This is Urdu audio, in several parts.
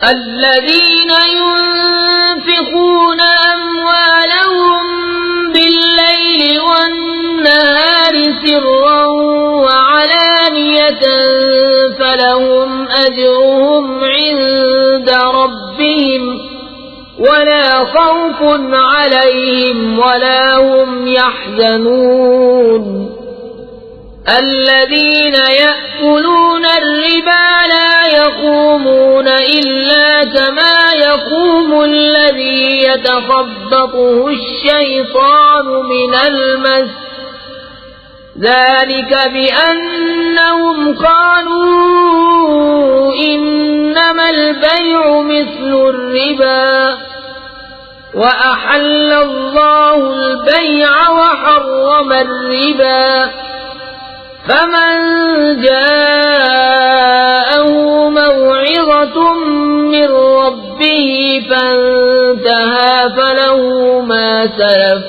الذين ينفقون أموالهم بالليل والنهار سرا وعلانية فلهم أجرهم عند ربهم ولا خوف عليهم ولا هم يحزنون الذين يأكلون الربا لا يقومون إلا كما يقوم الذي يتخبطه الشيطان من المس ذلك بأنهم قالوا إنما البيع مثل الربا وأحل الله البيع وحرم الربا فمن جاءه موعظة من ربه فانتهى فله ما سلف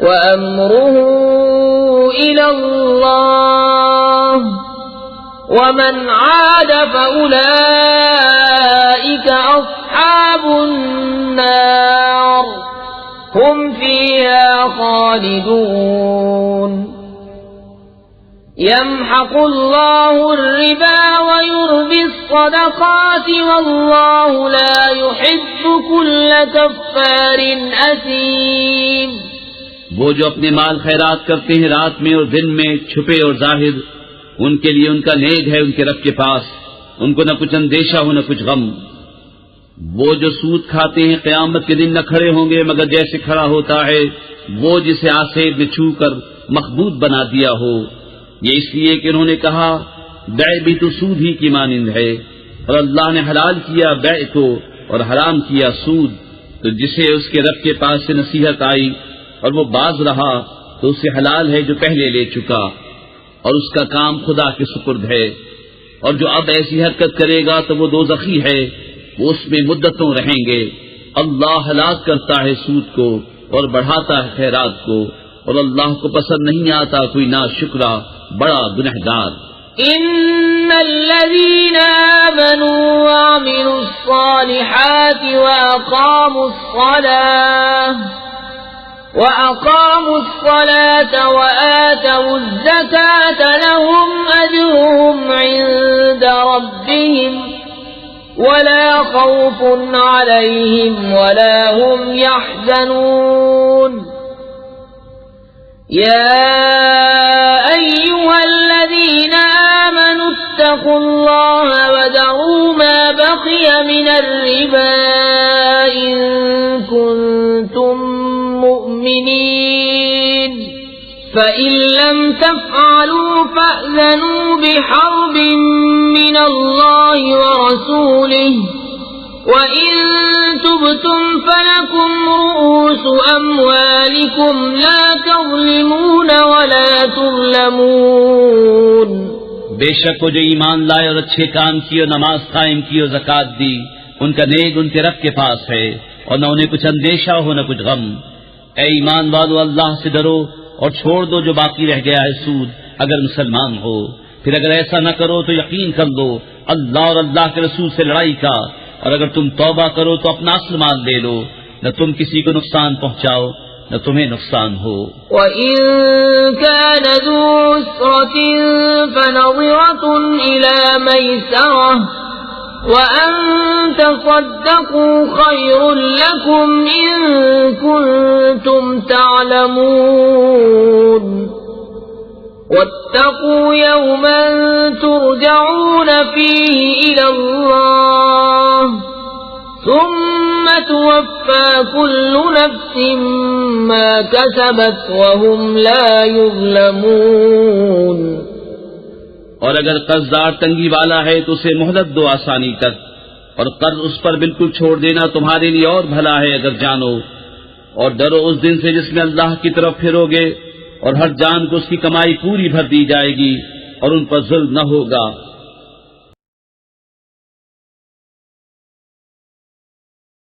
وأمره إلى الله ومن عاد فأولئك أصحاب النار هم فيها خالدون يمحق الله الربا ويربي الصدقات والله لا يحب كل كفار أثيم وہ جو اپنے مال خیرات کرتے ہیں رات میں اور دن میں چھپے اور ظاہر، ان کے لیے ان کا نیک ہے ان کے رب کے پاس، ان کو نہ کچھ اندیشہ ہو نہ کچھ غم۔ وہ جو سود کھاتے ہیں قیامت کے دن نہ کھڑے ہوں گے مگر جیسے کھڑا ہوتا ہے وہ جسے آسیب نے چھو کر مخبوط بنا دیا ہو، یہ اس لیے کہ انہوں نے کہا بیع بھی تو سود ہی کی مانند ہے، اور اللہ نے حلال کیا بیع کو اور حرام کیا سود، تو جسے اس کے رب کے پاس سے نصیحت آئی اور وہ باز رہا تو اسے حلال ہے جو پہلے لے چکا، اور اس کا کام خدا کے سپرد ہے، اور جو اب ایسی حرکت کرے گا تو وہ دوزخی ہے، وہ اس میں مدتوں رہیں گے۔ اللہ ہلاک کرتا ہے سود کو اور بڑھاتا ہے خیرات کو، اور اللہ کو پسند نہیں آتا کوئی ناشکرا بڑا گنہگار۔ ان الذين آمنوا وعملوا الصالحات وأقاموا الصلاة وآتوا الزكاة لهم أجرهم عند ربهم ولا خوف عليهم ولا هم يحزنون يا أيها الذين آمنوا اتقوا الله وذروا ما بقي من الربا إن كنتم مؤمنين فإن لم تفعلوا فأذنوا بحرب من الله ورسوله وإن تبتم فلكم رؤوس أموالكم لا تظلمون ولا تظلمون۔ بے شک وہ جو ایمان لائے اور اچھے کام کیے اور نماز قائم کی اور زکوٰۃ دی ان کا نیک ان کے رب کے پاس ہے، اور نہ انہیں کچھ اندیشہ ہو نہ کچھ غم۔ اے ایمان والو اللہ سے ڈرو اور چھوڑ دو جو باقی رہ گیا ہے سود اگر مسلمان ہو، پھر اگر ایسا نہ کرو تو یقین کر لو اللہ اور اللہ کے رسول سے لڑائی کا، اور اگر تم توبہ کرو تو اپنا اصل مال لے لو، نہ تم کسی کو نقصان پہنچاؤ نہ تمہیں نقصان ہو۔ وَإِن كَانَ ذُو عُسْرَةٍ فَنَظِرَةٌ إِلَى مَيْسَرَةٍ وَأَن تَصَدَّقُوا خَيْرٌ لَكُمْ إِن كُنتُمْ تَعْلَمُونَ وَاتَّقُوا يَوْمًا تُرْجَعُونَ فِيهِ إِلَى اللَّهِ ثُمَّ تُوَفَّى كُلُّ نَفْسٍ مَا كَسَبَتْ وَهُمْ لَا يُظْلَمُونَ۔ اور اگر قرضدار تنگی والا ہے تو اسے مہلت دو آسانی تک، اور قرض اس پر بالکل چھوڑ دینا تمہارے لیے اور بھلا ہے اگر جانو، اور ڈرو اس دن سے جس میں اللہ کی طرف پھرو گے اور ہر جان کو اس کی کمائی پوری بھر دی جائے گی اور ان پر ظلم نہ ہوگا۔